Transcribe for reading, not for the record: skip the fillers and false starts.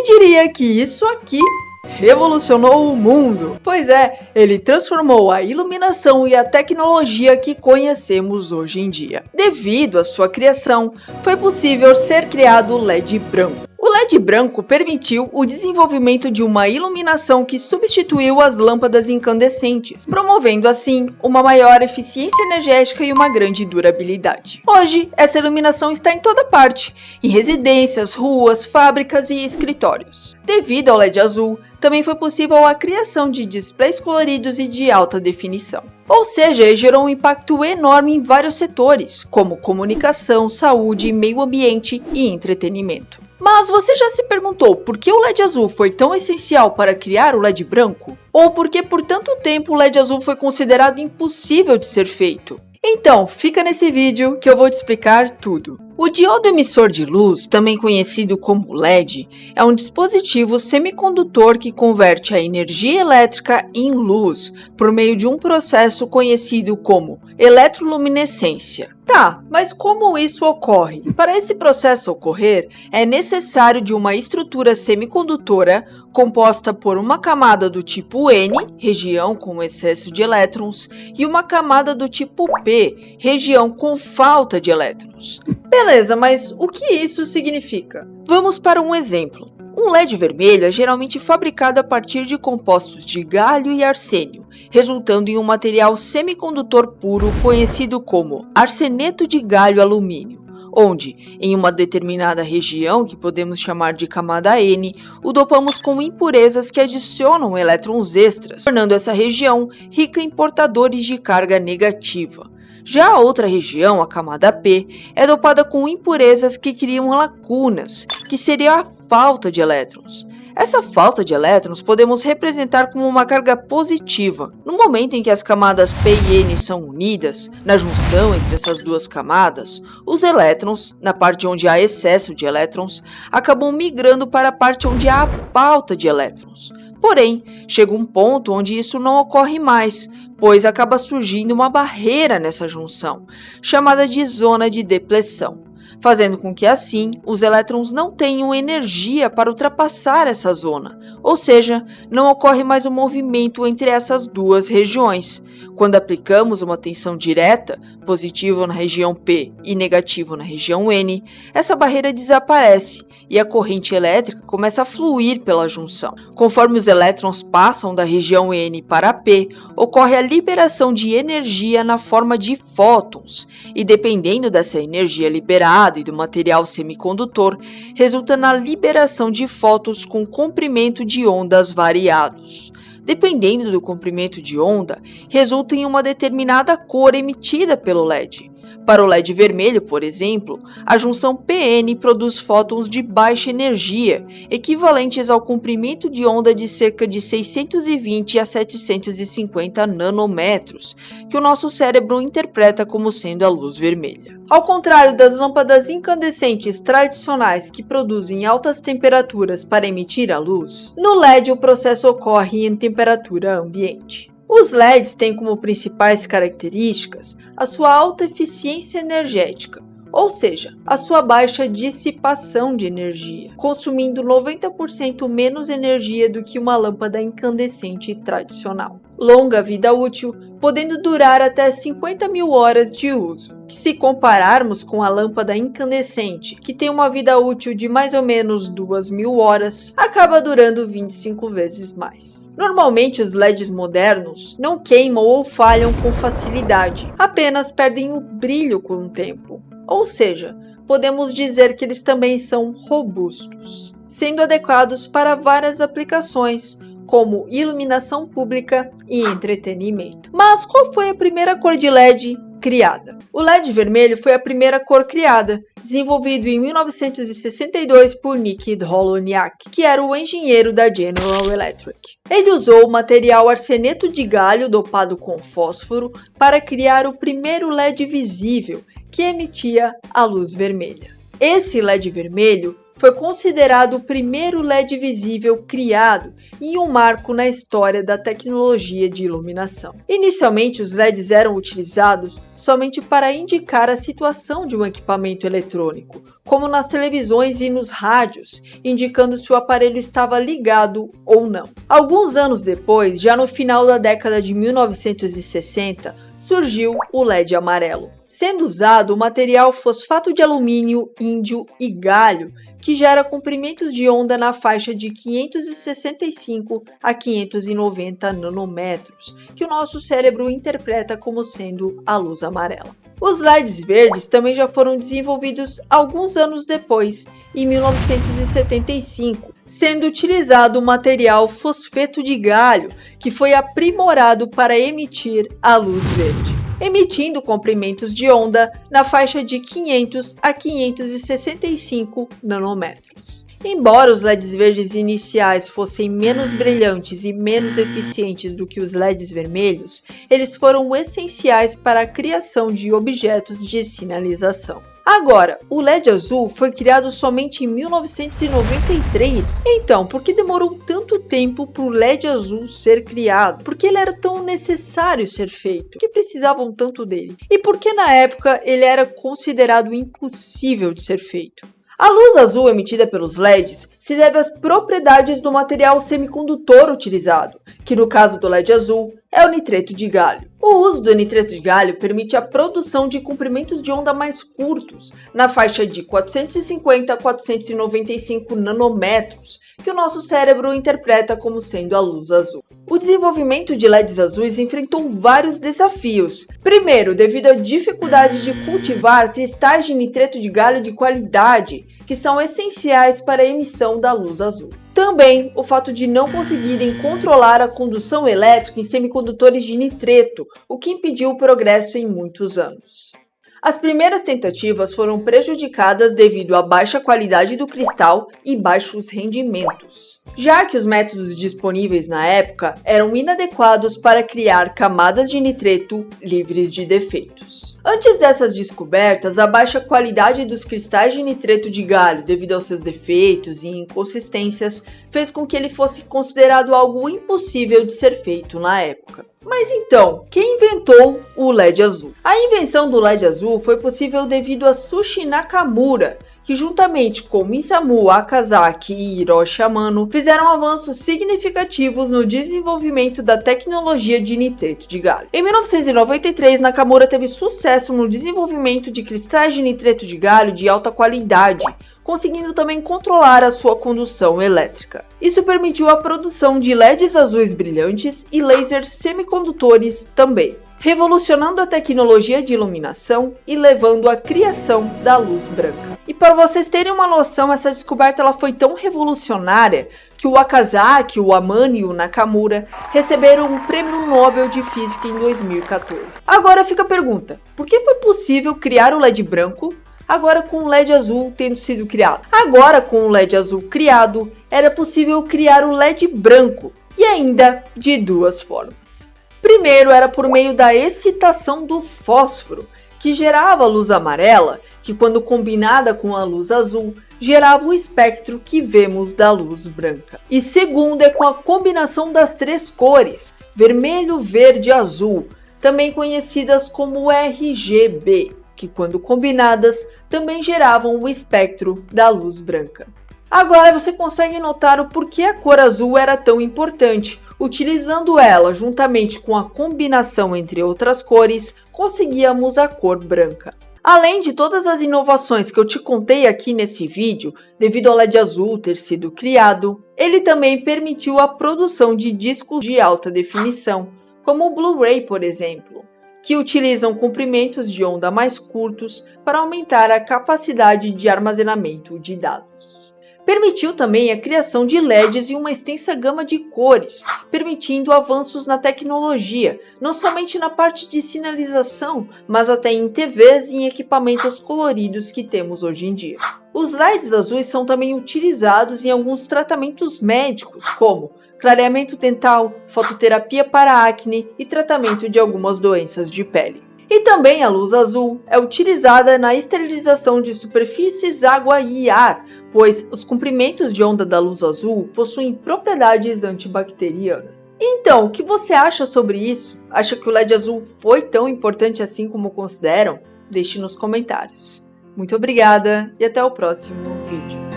diria que isso aqui revolucionou o mundo? Pois é, ele transformou a iluminação e a tecnologia que conhecemos hoje em dia. Devido à sua criação, foi possível ser criado o LED branco. O LED branco permitiu o desenvolvimento de uma iluminação que substituiu as lâmpadas incandescentes, promovendo assim uma maior eficiência energética e uma grande durabilidade. Hoje, essa iluminação está em toda parte, em residências, ruas, fábricas e escritórios. Devido ao LED azul, também foi possível a criação de displays coloridos e de alta definição. Ou seja, ele gerou um impacto enorme em vários setores, como comunicação, saúde, meio ambiente e entretenimento. Mas você já se perguntou por que o LED azul foi tão essencial para criar o LED branco? Ou por que por tanto tempo o LED azul foi considerado impossível de ser feito? Então, fica nesse vídeo que eu vou te explicar tudo. O diodo emissor de luz, também conhecido como LED, é um dispositivo semicondutor que converte a energia elétrica em luz por meio de um processo conhecido como eletroluminescência. Tá, mas como isso ocorre? Para esse processo ocorrer, é necessário de uma estrutura semicondutora composta por uma camada do tipo N, região com excesso de elétrons, e uma camada do tipo P, região com falta de elétrons. Beleza, mas o que isso significa? Vamos para um exemplo. Um LED vermelho é geralmente fabricado a partir de compostos de galho e arsênio, resultando em um material semicondutor puro conhecido como arseneto de galho-alumínio, onde, em uma determinada região, que podemos chamar de camada N, o dopamos com impurezas que adicionam elétrons extras, tornando essa região rica em portadores de carga negativa. Já a outra região, a camada P, é dopada com impurezas que criam lacunas, que seria a falta de elétrons. Essa falta de elétrons podemos representar como uma carga positiva. No momento em que as camadas P e N são unidas, na junção entre essas duas camadas, os elétrons, na parte onde há excesso de elétrons, acabam migrando para a parte onde há a falta de elétrons. Porém, chega um ponto onde isso não ocorre mais, pois acaba surgindo uma barreira nessa junção, chamada de zona de depleção, fazendo com que assim os elétrons não tenham energia para ultrapassar essa zona, ou seja, não ocorre mais um movimento entre essas duas regiões. Quando aplicamos uma tensão direta, positivo na região P e negativo na região N, essa barreira desaparece e a corrente elétrica começa a fluir pela junção. Conforme os elétrons passam da região N para P, ocorre a liberação de energia na forma de fótons, e dependendo dessa energia liberada e do material semicondutor, resulta na liberação de fótons com comprimento de ondas variados. Dependendo do comprimento de onda, resulta em uma determinada cor emitida pelo LED. Para o LED vermelho, por exemplo, a junção PN produz fótons de baixa energia, equivalentes ao comprimento de onda de cerca de 620 a 750 nanômetros, que o nosso cérebro interpreta como sendo a luz vermelha. Ao contrário das lâmpadas incandescentes tradicionais que produzem altas temperaturas para emitir a luz, no LED o processo ocorre em temperatura ambiente. Os LEDs têm como principais características a sua alta eficiência energética, ou seja, a sua baixa dissipação de energia, consumindo 90% menos energia do que uma lâmpada incandescente tradicional. Longa vida útil, podendo durar até 50 mil horas de uso, que se compararmos com a lâmpada incandescente, que tem uma vida útil de mais ou menos 2.000 horas, acaba durando 25 vezes mais. Normalmente os LEDs modernos não queimam ou falham com facilidade, apenas perdem o brilho com o tempo. Ou seja, podemos dizer que eles também são robustos, sendo adequados para várias aplicações, como iluminação pública e entretenimento. Mas qual foi a primeira cor de LED criada? O LED vermelho foi a primeira cor criada, desenvolvido em 1962 por Nick Holoniak, que era o engenheiro da General Electric. Ele usou o material arseneto de galho dopado com fósforo para criar o primeiro LED visível, que emitia a luz vermelha. Esse LED vermelho foi considerado o primeiro LED visível criado e um marco na história da tecnologia de iluminação. Inicialmente, os LEDs eram utilizados somente para indicar a situação de um equipamento eletrônico, como nas televisões e nos rádios, indicando se o aparelho estava ligado ou não. Alguns anos depois, já no final da década de 1960, surgiu o LED amarelo, sendo usado o material fosfato de alumínio, índio e galho, que gera comprimentos de onda na faixa de 565 a 590 nanômetros, que o nosso cérebro interpreta como sendo a luz amarela. Os LEDs verdes também já foram desenvolvidos alguns anos depois, em 1975, sendo utilizado o material fosfeto de galho, que foi aprimorado para emitir a luz verde, emitindo comprimentos de onda na faixa de 500 a 565 nanômetros. Embora os LEDs verdes iniciais fossem menos brilhantes e menos eficientes do que os LEDs vermelhos, eles foram essenciais para a criação de objetos de sinalização. Agora, o LED azul foi criado somente em 1993. Então, por que demorou tanto tempo para o LED azul ser criado? Por que ele era tão necessário ser feito? Por que precisavam tanto dele? E por que na época ele era considerado impossível de ser feito? A luz azul emitida pelos LEDs se deve às propriedades do material semicondutor utilizado, que no caso do LED azul é o nitreto de galho. O uso do nitreto de galho permite a produção de comprimentos de onda mais curtos, na faixa de 450 a 495 nanômetros, que o nosso cérebro interpreta como sendo a luz azul. O desenvolvimento de LEDs azuis enfrentou vários desafios. Primeiro, devido à dificuldade de cultivar cristais de nitreto de galho de qualidade, que são essenciais para a emissão da luz azul. Também o fato de não conseguirem controlar a condução elétrica em semicondutores de nitreto, o que impediu o progresso em muitos anos. As primeiras tentativas foram prejudicadas devido à baixa qualidade do cristal e baixos rendimentos, já que os métodos disponíveis na época eram inadequados para criar camadas de nitreto livres de defeitos. Antes dessas descobertas, a baixa qualidade dos cristais de nitreto de galho, devido aos seus defeitos e inconsistências, fez com que ele fosse considerado algo impossível de ser feito na época. Mas então, quem inventou o LED azul? A invenção do LED azul foi possível devido a Sushi Nakamura, que juntamente com Isamu Akazaki e Hiroshi Amano fizeram avanços significativos no desenvolvimento da tecnologia de nitreto de galho. Em 1993, Nakamura teve sucesso no desenvolvimento de cristais de nitreto de galho de alta qualidade, conseguindo também controlar a sua condução elétrica. Isso permitiu a produção de LEDs azuis brilhantes e lasers semicondutores também, revolucionando a tecnologia de iluminação e levando à criação da luz branca. E para vocês terem uma noção, essa descoberta ela foi tão revolucionária que o Akazaki, o Amano e o Nakamura receberam um prêmio Nobel de Física em 2014. Agora fica a pergunta, por que foi possível criar o LED branco agora com o LED azul tendo sido criado? Agora com o LED azul criado, era possível criar o LED branco, e ainda de duas formas. Primeiro era por meio da excitação do fósforo, que gerava a luz amarela, que quando combinada com a luz azul, gerava o espectro que vemos da luz branca. E segundo é com a combinação das três cores, vermelho, verde e azul, também conhecidas como RGB, que quando combinadas também geravam o espectro da luz branca. Agora você consegue notar o porquê a cor azul era tão importante. Utilizando ela juntamente com a combinação entre outras cores, conseguíamos a cor branca. Além de todas as inovações que eu te contei aqui nesse vídeo, devido ao LED azul ter sido criado, ele também permitiu a produção de discos de alta definição, como o Blu-ray, por exemplo, que utilizam comprimentos de onda mais curtos para aumentar a capacidade de armazenamento de dados. Permitiu também a criação de LEDs em uma extensa gama de cores, permitindo avanços na tecnologia, não somente na parte de sinalização, mas até em TVs e em equipamentos coloridos que temos hoje em dia. Os LEDs azuis são também utilizados em alguns tratamentos médicos, como clareamento dental, fototerapia para acne e tratamento de algumas doenças de pele. E também a luz azul é utilizada na esterilização de superfícies, água e ar, pois os comprimentos de onda da luz azul possuem propriedades antibacterianas. Então, o que você acha sobre isso? Acha que o LED azul foi tão importante assim como consideram? Deixe nos comentários. Muito obrigada e até o próximo vídeo.